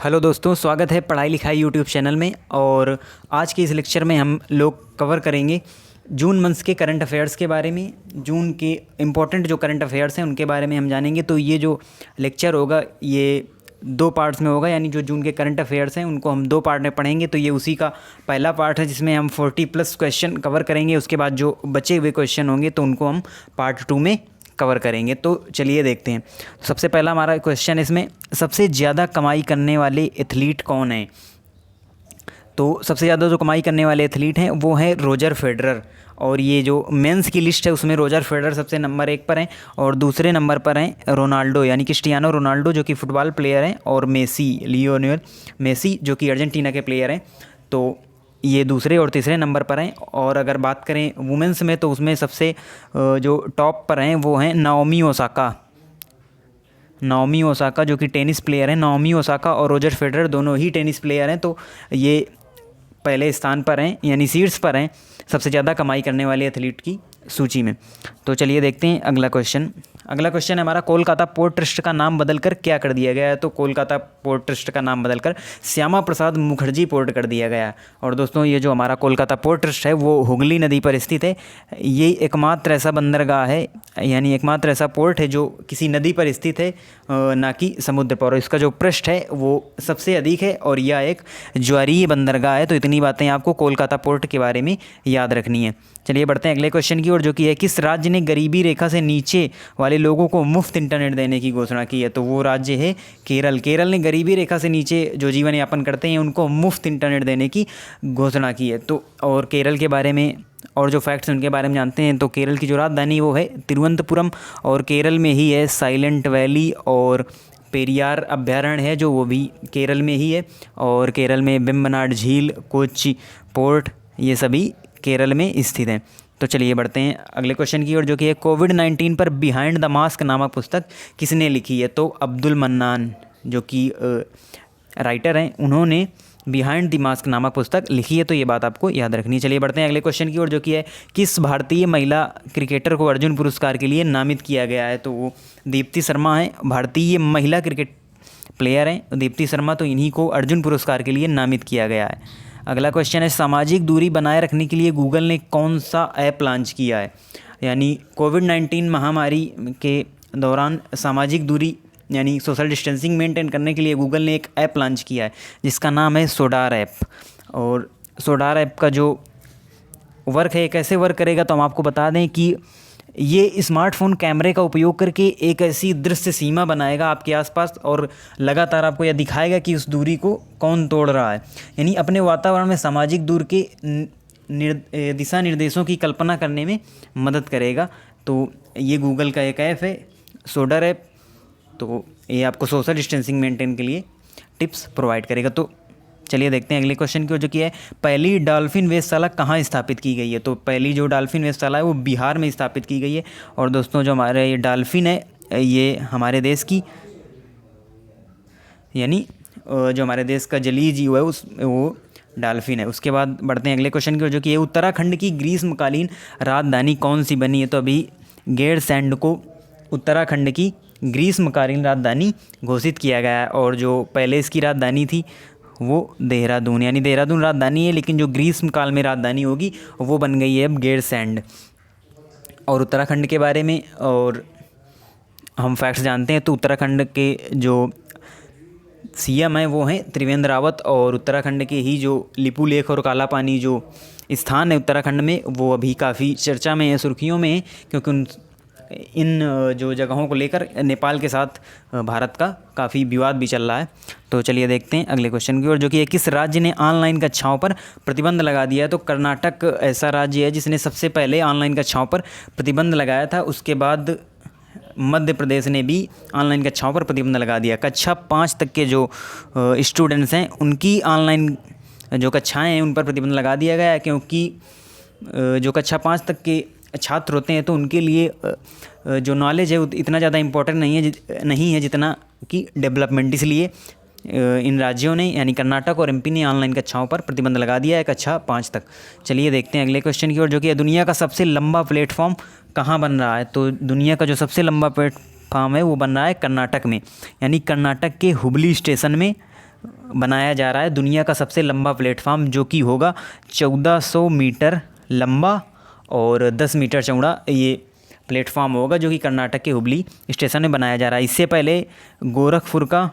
Hello दोस्तों, स्वागत है पढ़ाई लिखाई यूट्यूब चैनल में। और आज के इस लेक्चर में हम लोग कवर करेंगे जून मंथ्स के करंट अफेयर्स के बारे में। जून के इम्पोर्टेंट जो करंट अफेयर्स हैं उनके बारे में हम जानेंगे। तो ये जो लेक्चर होगा ये 2 पार्ट्स में होगा, यानी जो जून के करंट अफेयर्स हैं उनको हम 2 पार्ट में पढ़ेंगे। तो ये उसी का पहला पार्ट है जिसमें हम 40+ क्वेश्चन कवर करेंगे। उसके बाद जो बचे हुए क्वेश्चन होंगे तो उनको हम पार्ट 2 में कवर करेंगे। तो चलिए देखते हैं। सबसे पहला हमारा क्वेश्चन इसमें, सबसे ज़्यादा कमाई करने वाले एथलीट कौन हैं? तो सबसे ज़्यादा जो कमाई करने वाले एथलीट हैं वो हैं रोजर फेडरर। और ये जो मेंस की लिस्ट है उसमें रोजर फेडरर सबसे नंबर 1 पर हैं और दूसरे नंबर पर हैं रोनाल्डो यानी क्रिस्टियानो रोनाल्डो जो कि फुटबॉल प्लेयर हैं, और मेसी, लियोनेल मेसी जो कि अर्जेंटीना के प्लेयर हैं। तो ये दूसरे और तीसरे नंबर पर हैं। और अगर बात करें वुमेंस में तो उसमें सबसे जो टॉप पर हैं वो हैं नाओमी ओसाका जो कि टेनिस प्लेयर हैं। नाओमी ओसाका और रोजर फेडरर दोनों ही टेनिस प्लेयर हैं। तो ये पहले स्थान पर हैं, यानी शीर्ष पर हैं सबसे ज़्यादा कमाई करने वाले एथलीट की सूची में। तो चलिए देखते हैं अगला क्वेश्चन है हमारा, कोलकाता पोर्ट ट्रस्ट का नाम बदलकर क्या कर दिया गया है? तो कोलकाता पोर्ट ट्रस्ट का नाम बदलकर श्यामा प्रसाद मुखर्जी पोर्ट कर दिया गया है। और दोस्तों ये जो हमारा कोलकाता पोर्ट ट्रस्ट है वो हुगली नदी पर स्थित है। ये एकमात्र ऐसा बंदरगाह है, यानी एकमात्र ऐसा पोर्ट है जो किसी नदी पर स्थित है, ना कि समुद्र पर। और इसका जो पृष्ठ है वो सबसे अधिक है और यह एक ज्वारीय बंदरगाह है। तो इतनी बातें आपको कोलकाता पोर्ट के बारे में याद रखनी है। चलिए बढ़ते हैं अगले क्वेश्चन की ओर, जो कि है, किस राज्य ने गरीबी रेखा से नीचे वाले लोगों को मुफ्त इंटरनेट देने की घोषणा की है? तो वो राज्य है केरल। केरल ने गरीबी रेखा से नीचे जो जीवन यापन करते हैं उनको मुफ्त इंटरनेट देने की घोषणा की है। तो और केरल के बारे में और जो फैक्ट्स उनके बारे में जानते हैं। तो केरल की जो राजधानी वो है तिरुवनंतपुरम, और केरल में ही है साइलेंट वैली और पेरियार अभ्यारण्य है जो वो भी केरल में ही है। और केरल में वेम्बनाड झील, कोच्चि पोर्ट, ये सभी केरल में स्थित हैं। तो चलिए बढ़ते हैं अगले क्वेश्चन की ओर, जो कि है, कोविड-19 पर बिहाइंड द मास्क नामक पुस्तक किसने लिखी है? तो अब्दुल मन्नान जो कि राइटर हैं, उन्होंने बिहाइंड द मास्क नामक पुस्तक लिखी है। तो ये बात आपको याद रखनी है। चलिए बढ़ते हैं अगले क्वेश्चन की ओर, जो कि है, किस भारतीय महिला क्रिकेटर को अर्जुन पुरस्कार के लिए नामित किया गया है? तो वो दीप्ति शर्मा हैं, भारतीय महिला क्रिकेट प्लेयर हैं दीप्ति शर्मा। तो इन्हीं को अर्जुन पुरस्कार के लिए नामित किया गया है। अगला क्वेश्चन है, सामाजिक दूरी बनाए रखने के लिए गूगल ने कौन सा ऐप लॉन्च किया है? यानी कोविड-19 महामारी के दौरान सामाजिक दूरी यानी सोशल डिस्टेंसिंग मेंटेन करने के लिए गूगल ने एक ऐप लॉन्च किया है जिसका नाम है सोडार ऐप। और सोडार ऐप का जो वर्क है, कैसे वर्क करेगा, तो हम आपको बता दें कि ये स्मार्टफोन कैमरे का उपयोग करके एक ऐसी दृश्य सीमा बनाएगा आपके आसपास और लगातार आपको यह दिखाएगा कि उस दूरी को कौन तोड़ रहा है। यानी अपने वातावरण में सामाजिक दूरी के दिशा निर्देशों की कल्पना करने में मदद करेगा। तो ये गूगल का एक ऐप है सोडार ऐप। तो ये आपको सोशल डिस्टेंसिंग मेंटेन के लिए टिप्स प्रोवाइड करेगा। तो चलिए देखते हैं अगले क्वेश्चन की, जो कि है, पहली डॉल्फिन वेधशाला कहाँ स्थापित की गई है? तो पहली जो डॉल्फिन वेधशाला है वो बिहार में स्थापित की गई है। और दोस्तों जो हमारे ये डॉल्फिन है ये हमारे देश की, यानी जो हमारे देश का जलीय जीव है वो डॉल्फिन है। उसके बाद बढ़ते हैं अगले क्वेश्चन की, जो कि है, उत्तराखंड की ग्रीष्मकालीन राजधानी कौन सी बनी है? तो अभी गैरसैंण को उत्तराखंड की ग्रीष्मकालीन राजधानी घोषित किया गया है। और जो पहले इसकी राजधानी थी वो देहरादून, यानी देहरादून राजधानी है, लेकिन जो ग्रीष्म काल में राजधानी होगी वो बन गई है अब गैरसैंण। और उत्तराखंड के बारे में और हम फैक्ट्स जानते हैं। तो उत्तराखंड के जो सीएम हैं वो हैं त्रिवेंद्र रावत। और उत्तराखंड के ही जो लिपू लेक और काला पानी जो स्थान है उत्तराखंड में वो अभी काफ़ी चर्चा में है, सुर्खियों में है, क्योंकि इन जो जगहों को लेकर नेपाल के साथ भारत का काफ़ी विवाद भी चल रहा है। तो चलिए देखते हैं अगले क्वेश्चन की ओर, जो कि किस राज्य ने ऑनलाइन कक्षाओं पर प्रतिबंध लगा दिया है? तो कर्नाटक ऐसा राज्य है जिसने सबसे पहले ऑनलाइन कक्षाओं पर प्रतिबंध लगाया था। उसके बाद मध्य प्रदेश ने भी ऑनलाइन कक्षाओं पर प्रतिबंध लगा दिया। कक्षा 5 तक के जो स्टूडेंट्स हैं उनकी ऑनलाइन जो कक्षाएँ हैं उन पर प्रतिबंध लगा दिया गया है, क्योंकि जो कक्षा 5 तक के छात्र होते हैं तो उनके लिए जो नॉलेज है इतना ज़्यादा इम्पोर्टेंट नहीं है जितना कि डेवलपमेंट। इसलिए इन राज्यों ने यानी कर्नाटक और एमपी ने ऑनलाइन कक्षाओं पर प्रतिबंध लगा दिया है कक्षा 5 तक। चलिए देखते हैं अगले क्वेश्चन की ओर, जो कि दुनिया का सबसे लंबा प्लेटफॉर्म कहाँ बन रहा है? तो दुनिया का जो सबसे लंबा प्लेटफॉर्म है वो बन रहा है कर्नाटक में, यानी कर्नाटक के हुबली स्टेशन में बनाया जा रहा है दुनिया का सबसे लंबा प्लेटफॉर्म, जो कि होगा 1400 मीटर लंबा और 10 मीटर चौड़ा ये प्लेटफॉर्म होगा, जो कि कर्नाटक के हुबली स्टेशन में बनाया जा रहा है। इससे पहले गोरखपुर का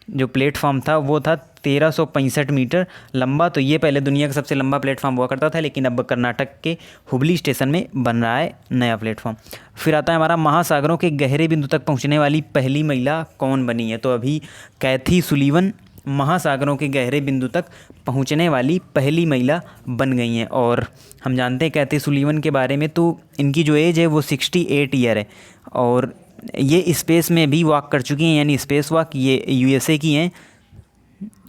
जो प्लेटफॉर्म था वो था 1365 मीटर लंबा, तो ये पहले दुनिया का सबसे लंबा प्लेटफॉर्म हुआ करता था, लेकिन अब कर्नाटक के हुबली स्टेशन में बन रहा है नया प्लेटफॉर्म। फिर आता है हमारा महासागरों के गहरे बिंदु तक पहुंचने वाली पहली महिला कौन बनी है? तो अभी कैथी सुलीवन महासागरों के गहरे बिंदु तक पहुंचने वाली पहली महिला बन गई हैं। और हम जानते हैं कैथी सुलीवन के बारे में, तो इनकी जो एज है वो 68 ईयर है और ये स्पेस में भी वॉक कर चुकी हैं, यानी स्पेस वॉक। ये यूएसए की हैं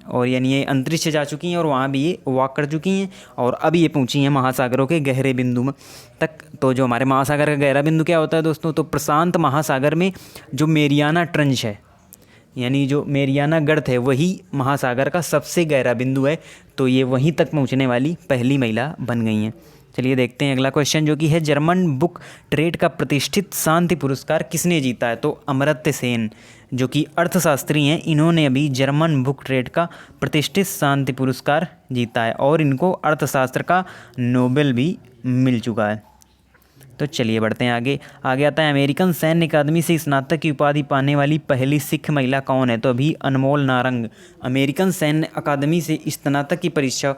और यानी ये अंतरिक्ष जा चुकी हैं और वहाँ भी ये वॉक कर चुकी हैं और अब ये पहुँची हैं महासागरों के गहरे बिंदु में तक। तो जो हमारे महासागर का गहरा बिंदु क्या होता है दोस्तों? तो प्रशांत महासागर में जो मेरियाना ट्रंच है, यानी जो मेरियाना गर्त है, वही महासागर का सबसे गहरा बिंदु है। तो ये वहीं तक पहुँचने वाली पहली महिला बन गई हैं। चलिए देखते हैं अगला क्वेश्चन, जो कि है जर्मन बुक ट्रेड का प्रतिष्ठित शांति पुरस्कार किसने जीता है? तो अमर्त्य सेन, जो कि अर्थशास्त्री हैं, इन्होंने अभी जर्मन बुक ट्रेड का प्रतिष्ठित शांति पुरस्कार जीता है और इनको अर्थशास्त्र का नोबेल भी मिल चुका है। तो चलिए बढ़ते हैं आगे। आगे आता है अमेरिकन सैन्य अकादमी से स्नातक की उपाधि पाने वाली पहली सिख महिला कौन है? तो अभी अनमोल नारंग अमेरिकन सैन्य अकादमी से स्नातक की परीक्षा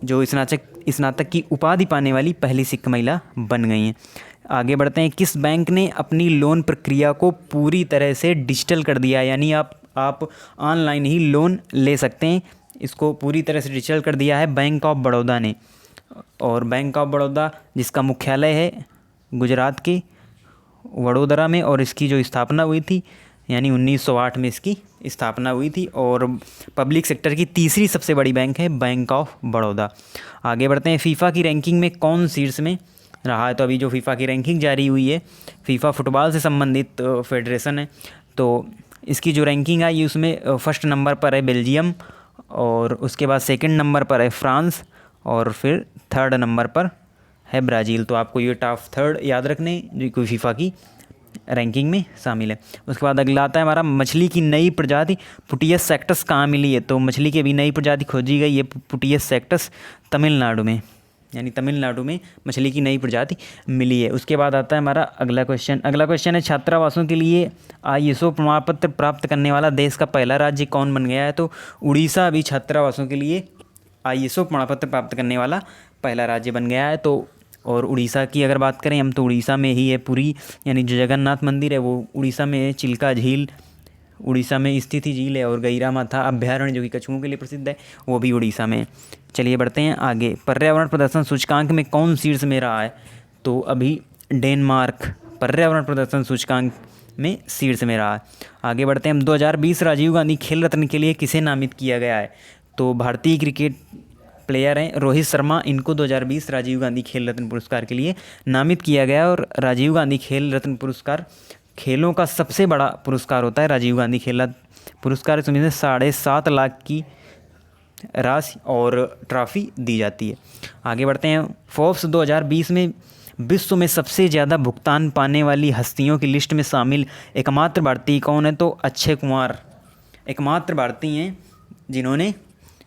जो स्नातक की उपाधि पाने वाली पहली सिख महिला बन गई हैं। आगे बढ़ते हैं। किस बैंक ने अपनी लोन प्रक्रिया को पूरी तरह से डिजिटल कर दिया, यानी आप ऑनलाइन ही लोन ले सकते हैं, इसको पूरी तरह से डिजिटल कर दिया है बैंक ऑफ बड़ौदा ने। और बैंक ऑफ बड़ौदा जिसका मुख्यालय है गुजरात के वडोदरा में और इसकी जो स्थापना हुई थी यानी 1908 में इसकी स्थापना हुई थी और पब्लिक सेक्टर की तीसरी सबसे बड़ी बैंक है बैंक ऑफ बड़ौदा। आगे बढ़ते हैं। फीफा की रैंकिंग में कौन शीर्ष में रहा है? तो अभी जो फीफा की रैंकिंग जारी हुई है, फीफा फुटबॉल से संबंधित फेडरेशन है, तो इसकी जो रैंकिंग आई उसमें फर्स्ट नंबर पर है बेल्जियम और उसके बाद सेकंड नंबर पर है फ्रांस और फिर थर्ड नंबर पर है ब्राज़ील। तो आपको ये टॉप थर्ड याद रखने जो कोई फीफा की रैंकिंग में शामिल है। उसके बाद अगला आता है हमारा मछली की नई प्रजाति पुटियस सेक्टस कहाँ मिली है? तो मछली की अभी नई प्रजाति खोजी गई है पुटियस सेक्टस तमिलनाडु में, यानी तमिलनाडु में मछली की नई प्रजाति मिली है। उसके बाद आता है हमारा अगला क्वेश्चन है छात्रावासों के लिए ISO प्रमाण पत्र प्राप्त करने वाला देश का पहला राज्य कौन बन गया है? तो उड़ीसा अभी छात्रावासों के लिए ISO प्रमाण पत्र प्राप्त करने वाला पहला राज्य बन गया है। तो और उड़ीसा की अगर बात करें हम तो उड़ीसा में ही है पुरी, यानी जो जगन्नाथ मंदिर है वो उड़ीसा में है। चिल्का झील उड़ीसा में स्थित ही झील है और गैरा माथा अभ्यारण्य जो कि कछुओं के लिए प्रसिद्ध है वो भी उड़ीसा में है। चलिए बढ़ते हैं आगे। पर्यावरण प्रदर्शन सूचकांक में कौन शीर्ष में रहा है? तो अभी डेनमार्क पर्यावरण प्रदर्शन सूचकांक में शीर्ष में रहा है। आगे बढ़ते हैं हम। 2020 राजीव गांधी खेल रत्न के लिए किसे नामित किया गया है? तो भारतीय क्रिकेट प्लेयर हैं रोहित शर्मा, इनको 2020 राजीव गांधी खेल रत्न पुरस्कार के लिए नामित किया गया। और राजीव गांधी खेल रत्न पुरस्कार खेलों का सबसे बड़ा पुरस्कार होता है राजीव गांधी खेल रत्न पुरस्कार। इसमें 7.5 लाख की राशि और ट्रॉफी दी जाती है। आगे बढ़ते हैं। फोर्ब्स 2020 में विश्व में सबसे ज़्यादा भुगतान पाने वाली हस्तियों की लिस्ट में शामिल एकमात्र भारतीय कौन है? तो अक्षय कुमार एकमात्र भारतीय हैं जिन्होंने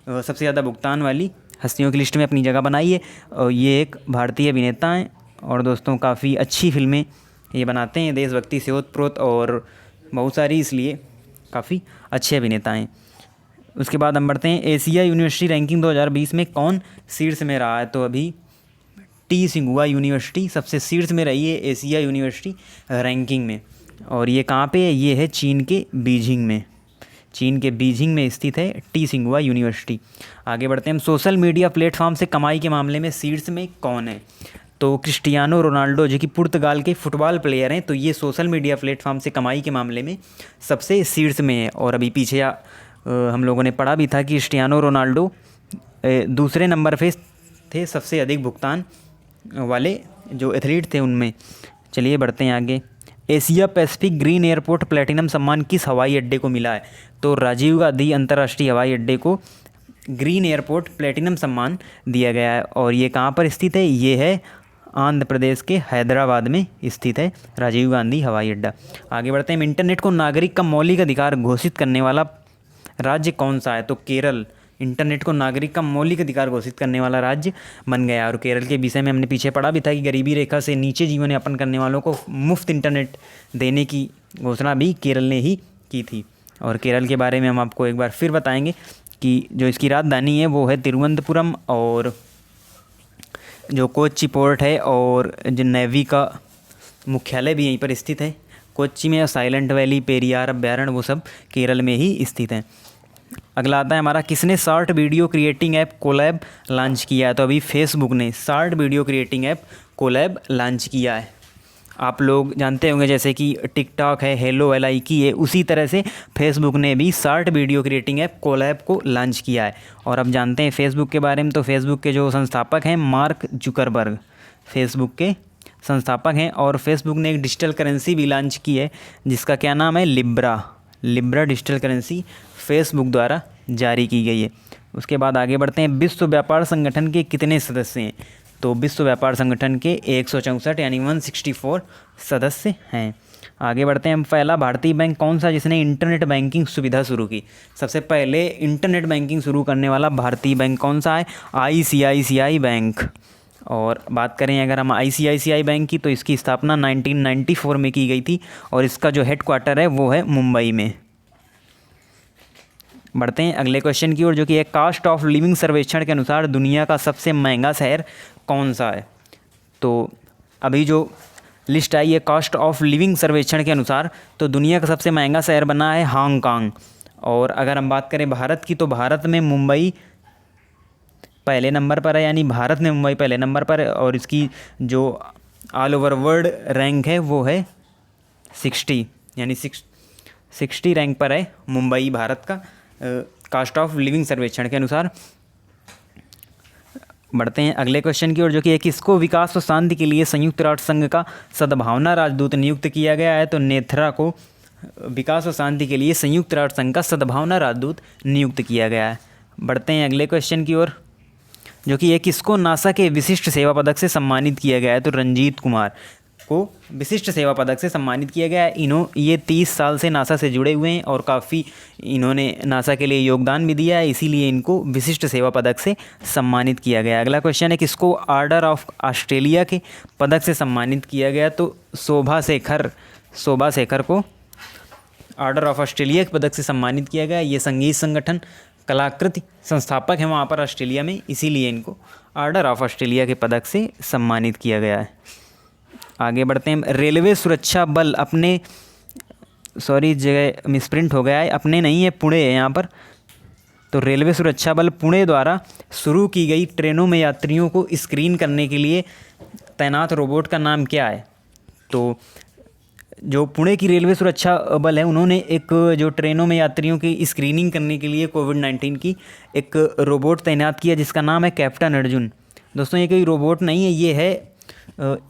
सबसे ज़्यादा भुगतान वाली हस्तियों की लिस्ट में अपनी जगह बनाई है। और ये एक भारतीय अभिनेता हैं और दोस्तों काफ़ी अच्छी फिल्में ये बनाते हैं, देशभक्ति से ओतप्रोत और बहुत सारी, इसलिए काफ़ी अच्छे अभिनेता हैं। उसके बाद हम बढ़ते हैं। एशिया यूनिवर्सिटी रैंकिंग 2020 में कौन शीर्ष में रहा है? तो अभी टी सिंघुआ यूनिवर्सिटी सबसे शीर्ष में रही है एशिया यूनिवर्सिटी रैंकिंग में। और ये कहाँ पे है? ये है चीन के बीजिंग में, चीन के बीजिंग में स्थित है टी सिंघुआ यूनिवर्सिटी। आगे बढ़ते हैं हम। सोशल मीडिया प्लेटफॉर्म से कमाई के मामले में शीर्ष में कौन है? तो क्रिस्टियानो रोनाल्डो जो कि पुर्तगाल के फुटबॉल प्लेयर हैं, तो ये सोशल मीडिया प्लेटफॉर्म से कमाई के मामले में सबसे शीर्ष में है। और अभी पीछे हम लोगों ने पढ़ा भी था कि क्रिस्टियानो रोनाल्डो दूसरे नंबर पे थे सबसे अधिक भुगतान वाले जो एथलीट थे उनमें। चलिए बढ़ते हैं आगे। Asia Pacific green airport platinum सम्मान किस हवाई अड्डे को मिला है? तो राजीव गांधी अंतर्राष्ट्रीय हवाई अड्डे को ग्रीन एयरपोर्ट प्लैटिनम सम्मान दिया गया है। और ये कहाँ पर स्थित है? ये है आंध्र प्रदेश के हैदराबाद में स्थित है राजीव गांधी हवाई अड्डा। आगे बढ़ते हैं। इंटरनेट को नागरिक का मौलिक अधिकार घोषित करने वाला राज्य कौन सा है? तो केरल इंटरनेट को नागरिक का मौलिक अधिकार घोषित करने वाला राज्य बन गया। और केरल के विषय में हमने पीछे पढ़ा भी था कि गरीबी रेखा से नीचे जीवन यापन करने वालों को मुफ्त इंटरनेट देने की घोषणा भी केरल ने ही की थी। और केरल के बारे में हम आपको एक बार फिर बताएंगे कि जो इसकी राजधानी है वो है तिरुवनंतपुरम, और जो कोच्चि पोर्ट है और जो नेवी का मुख्यालय भी यहीं पर स्थित है कोच्चि में। साइलेंट वैली, पेरियार अभ्यारण्य वो सब केरल में ही स्थित हैं। अगला आता है हमारा, किसने short video creating app Collab launch किया है? तो अभी फेसबुक ने short video creating app Collab launch किया है। आप लोग जानते होंगे जैसे कि टिकटॉक है, हेलो LIKE है, उसी तरह से फेसबुक ने भी short video creating app Collab को लॉन्च किया है। और अब जानते हैं फेसबुक के बारे में। तो फेसबुक के जो संस्थापक हैं मार्क जुकरबर्ग फेसबुक के संस्थापक हैं। और फेसबुक ने एक डिजिटल करेंसी भी लॉन्च की है जिसका क्या नाम है? लिब्रा डिजिटल करेंसी फेसबुक द्वारा जारी की गई है। उसके बाद आगे बढ़ते हैं, विश्व व्यापार संगठन के कितने सदस्य हैं? तो विश्व व्यापार संगठन के 164 यानी 164 सदस्य हैं। आगे बढ़ते हैं हम, पहला भारतीय बैंक कौन सा जिसने इंटरनेट बैंकिंग सुविधा शुरू की? सबसे पहले इंटरनेट बैंकिंग शुरू करने वाला भारतीय बैंक कौन सा है? ICICI bank. और बात करें अगर हम ICICI बैंक की, तो इसकी स्थापना 1994 में की गई थी और इसका जो हेडक्वार्टर है वो है मुंबई में। बढ़ते हैं अगले क्वेश्चन की ओर, जो कि एक कॉस्ट ऑफ लिविंग सर्वेक्षण के अनुसार दुनिया का सबसे महंगा शहर कौन सा है? तो अभी जो लिस्ट आई है कॉस्ट ऑफ लिविंग सर्वेक्षण के अनुसार, तो दुनिया का सबसे महंगा शहर बना है हांगकांग। और अगर हम बात करें भारत की, तो भारत में मुंबई पहले नंबर पर है, यानी भारत में मुंबई पहले नंबर पर है। और इसकी जो ऑल ओवर वर्ल्ड रैंक है वो है 60, यानी 60 रैंक पर है मुंबई भारत का कॉस्ट ऑफ लिविंग सर्वेक्षण के अनुसार। बढ़ते हैं अगले क्वेश्चन की ओर, जो कि किसको विकास और शांति के लिए संयुक्त राष्ट्र संघ का सद्भावना राजदूत नियुक्त किया गया है? तो नेथरा को विकास और शांति के लिए संयुक्त राष्ट्र संघ का सद्भावना राजदूत नियुक्त किया गया है। बढ़ते हैं अगले क्वेश्चन की ओर, जो कि किसको नासा के विशिष्ट सेवा पदक से सम्मानित किया गया है? तो रंजीत कुमार को विशिष्ट सेवा पदक से सम्मानित किया गया है। ये 30 साल से नासा से जुड़े हुए हैं और काफ़ी इन्होंने नासा के लिए योगदान भी दिया है, इसीलिए इनको विशिष्ट सेवा पदक से सम्मानित किया गया है। अगला क्वेश्चन है, किसको ऑर्डर ऑफ ऑस्ट्रेलिया के पदक से सम्मानित किया गया? तो शोभा शेखर को ऑर्डर ऑफ ऑस्ट्रेलिया के पदक से सम्मानित किया गया। ये संगीत संगठन कलाकृति संस्थापक हैं वहाँ पर ऑस्ट्रेलिया में, इसीलिए इनको ऑर्डर ऑफ ऑस्ट्रेलिया के पदक से सम्मानित किया गया है। आगे बढ़ते हैं, रेलवे सुरक्षा बल अपने जगह मिसप्रिंट हो गया है, अपने नहीं है पुणे है यहाँ पर। तो रेलवे सुरक्षा बल पुणे द्वारा शुरू की गई ट्रेनों में यात्रियों को स्क्रीन करने के लिए तैनात रोबोट का नाम क्या है? तो जो पुणे की रेलवे सुरक्षा बल है उन्होंने एक जो ट्रेनों में यात्रियों की स्क्रीनिंग करने के लिए कोविड-19 की एक रोबोट तैनात किया जिसका नाम है कैप्टन अर्जुन। दोस्तों ये कोई रोबोट नहीं है, ये है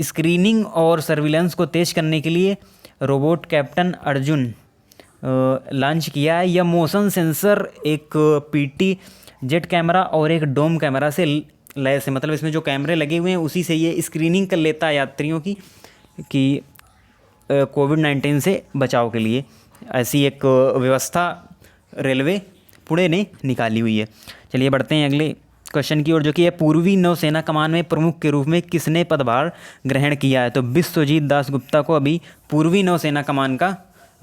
स्क्रीनिंग और सर्विलेंस को तेज करने के लिए रोबोट कैप्टन अर्जुन लॉन्च किया है। यह मोशन सेंसर, एक PT जेट कैमरा और एक डोम कैमरा से लैस है, मतलब इसमें जो कैमरे लगे हुए हैं उसी से ये स्क्रीनिंग कर लेता है यात्रियों की कि कोविड-19 से बचाव के लिए। ऐसी एक व्यवस्था रेलवे पुणे ने निकाली हुई है। चलिए बढ़ते हैं अगले क्वेश्चन की ओर, जो कि है पूर्वी नौसेना कमान में प्रमुख के रूप में किसने पदभार ग्रहण किया है? तो विश्वजीत दास गुप्ता को अभी पूर्वी नौसेना कमान का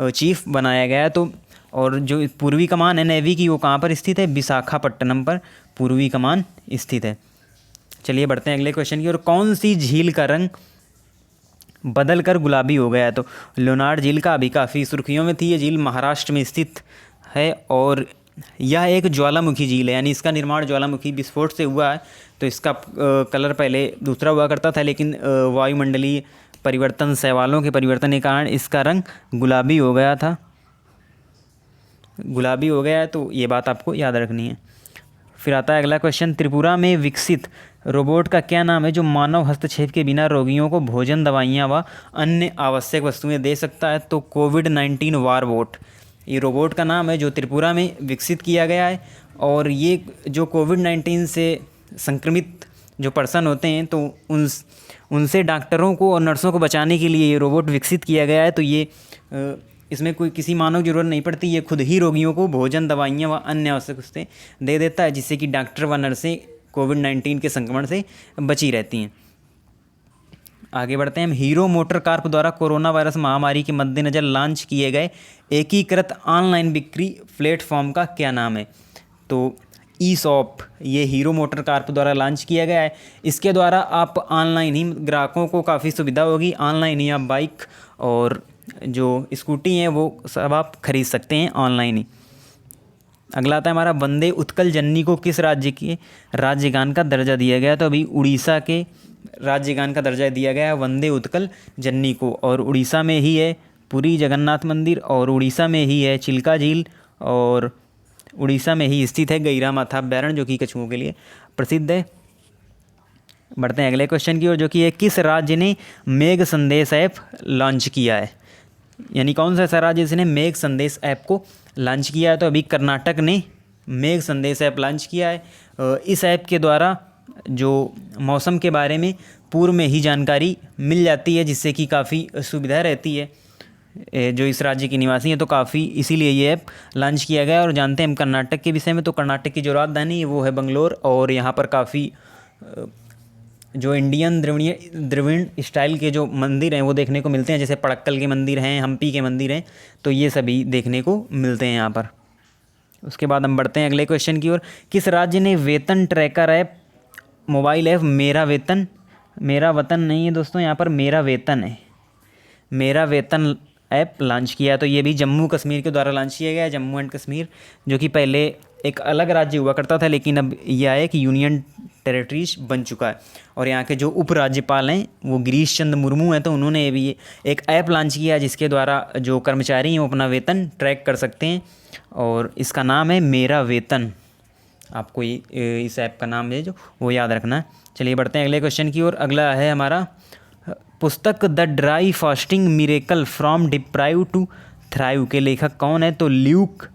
चीफ बनाया गया है। तो और जो पूर्वी कमान है नेवी की वो कहाँ पर स्थित है? विशाखापट्टनम पर पूर्वी कमान स्थित है। चलिए बढ़ते हैं अगले क्वेश्चन की ओर, कौन सी झील का रंग बदल कर गुलाबी हो गया है? तो लोनार्ड झील का अभी काफ़ी सुर्खियों में थी। ये झील महाराष्ट्र में स्थित है और यह एक ज्वालामुखी झील है, यानी इसका निर्माण ज्वालामुखी विस्फोट से हुआ है। तो इसका कलर पहले दूसरा हुआ करता था, लेकिन वायुमंडलीय परिवर्तन, शैवालों के परिवर्तन के कारण इसका रंग गुलाबी हो गया था। गुलाबी हो गया है, तो ये बात आपको याद रखनी है। फिर आता है अगला क्वेश्चन, त्रिपुरा में विकसित रोबोट का क्या नाम है जो मानव हस्तक्षेप के बिना रोगियों को भोजन, दवाइयाँ व अन्य आवश्यक वस्तुएं दे सकता है? तो कोविड-19 वारबोट ये रोबोट का नाम है जो त्रिपुरा में विकसित किया गया है। और ये जो कोविड-19 से संक्रमित जो पर्सन होते हैं तो उनसे डॉक्टरों को और नर्सों को बचाने के लिए ये रोबोट विकसित किया गया है। तो ये इसमें कोई किसी मानव की ज़रूरत नहीं पड़ती, ये खुद ही रोगियों को भोजन, दवाइयाँ व अन्य आवश्यक वस्तुएं दे देता है, जिससे कि डॉक्टर व नर्सें कोविड-19 के संक्रमण से बची रहती हैं। आगे बढ़ते हैं हम। हीरो मोटर कार्प द्वारा कोरोना वायरस महामारी के मद्देनज़र लॉन्च किए गए एकीकृत ऑनलाइन बिक्री प्लेटफॉर्म का क्या नाम है? तो ई शॉप, ये हीरो मोटर कार्प द्वारा लॉन्च किया गया है। इसके द्वारा आप ऑनलाइन ही ग्राहकों को काफ़ी सुविधा होगी, ऑनलाइन ही आप बाइक और जो स्कूटी हैं वो सब आप खरीद सकते हैं ऑनलाइन ही। अगला आता है हमारा, वंदे उत्कल जननी को किस राज्य के राज्यगान का दर्जा दिया गया? तो अभी उड़ीसा के राज्यगान का दर्जा दिया गया है वंदे उत्कल जननी को, और उड़ीसा में ही है पुरी जगन्नाथ मंदिर, और उड़ीसा में ही है चिल्का झील, और उड़ीसा में ही स्थित है गईरा माथा अभ्यारण्य, जो कि कछुओं के लिए प्रसिद्ध है। बढ़ते हैं अगले क्वेश्चन की ओर, जो कि है किस राज्य ने मेघ संदेश ऐप लॉन्च किया है? यानी कौन सा ऐसा राज्य जिसने मेघ संदेश ऐप को लॉन्च किया है? तो अभी कर्नाटक ने मेघ संदेश ऐप लॉन्च किया है। इस ऐप के द्वारा जो मौसम के बारे में पूर्व में ही जानकारी मिल जाती है, जिससे कि काफ़ी सुविधा रहती है जो इस राज्य के निवासी हैं, तो काफ़ी इसीलिए ये ऐप लॉन्च किया गया है। और जानते हैं हम कर्नाटक के विषय में, तो कर्नाटक की जो राजधानी है वो है बंगलोर, और यहाँ पर काफ़ी जो इंडियन द्रविड़ स्टाइल के जो मंदिर हैं वो देखने को मिलते हैं, जैसे पड़क्कल के मंदिर हैं, हम्पी के मंदिर हैं, तो ये सभी देखने को मिलते हैं यहाँ पर। उसके बाद हम बढ़ते हैं अगले क्वेश्चन की ओर। किस राज्य ने वेतन ट्रैकर ऐप मोबाइल ऐप मेरा वतन नहीं है दोस्तों, यहाँ पर मेरा वेतन है, मेरा वेतन ऐप लॉन्च किया है? तो ये भी जम्मू कश्मीर के द्वारा लॉन्च किया गया है, जम्मू एंड कश्मीर, जो कि पहले एक अलग राज्य हुआ करता था, लेकिन अब यह है कि यूनियन टेरिटरीज बन चुका है। और यहाँ के जो उपराज्यपाल हैं वो गिरीश चंद्र मुर्मू हैं, तो उन्होंने भी एक ऐप लॉन्च किया है जिसके द्वारा जो कर्मचारी हैं वो अपना वेतन ट्रैक कर सकते हैं, और इसका नाम है मेरा वेतन। आपको इस ऐप का नाम है जो वो याद रखना है। चलिए बढ़ते हैं अगले क्वेश्चन की ओर। अगला है हमारा, पुस्तक the dry fasting miracle from deprive to thrive के लेखक कौन है? तो ल्यूक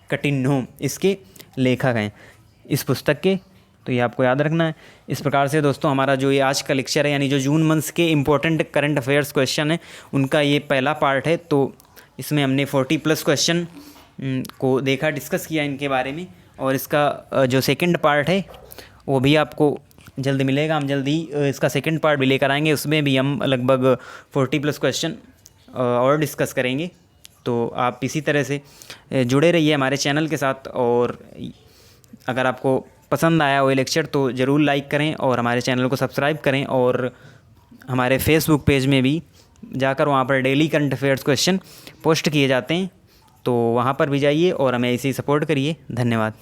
कटिन्हो इसके लेखक हैं इस पुस्तक के, तो ये आपको याद रखना है। इस प्रकार से दोस्तों हमारा जो ये आज का लेक्चर है, यानी जो जून मंथ के इंपॉर्टेंट करंट अफेयर्स क्वेश्चन है उनका ये पहला पार्ट है। तो इसमें हमने 40+ क्वेश्चन को देखा, डिस्कस किया इनके बारे में, और इसका जो सेकंड पार्ट है वो भी आपको जल्द मिलेगा। हम जल्दी इसका सेकंड पार्ट भी लेकर आएंगे, उसमें भी हम लगभग 40+ क्वेश्चन और डिस्कस करेंगे। तो आप इसी तरह से जुड़े रहिए हमारे चैनल के साथ, और अगर आपको पसंद आया वो लेक्चर तो ज़रूर लाइक करें और हमारे चैनल को सब्सक्राइब करें, और हमारे फेसबुक पेज में भी जाकर वहाँ पर daily current affairs question post किए जाते हैं, तो वहाँ पर भी जाइए और हमें ऐसे ही सपोर्ट करिए। धन्यवाद।